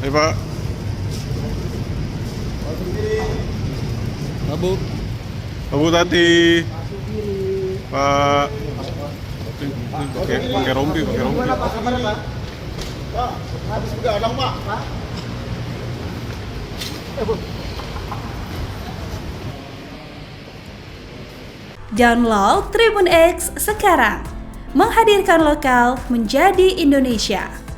Ya Pak. Abu. Abu tadi. Pak. Pakai rompi. Habis begadang, Pak. Download Tribun X sekarang, menghadirkan lokal menjadi Indonesia.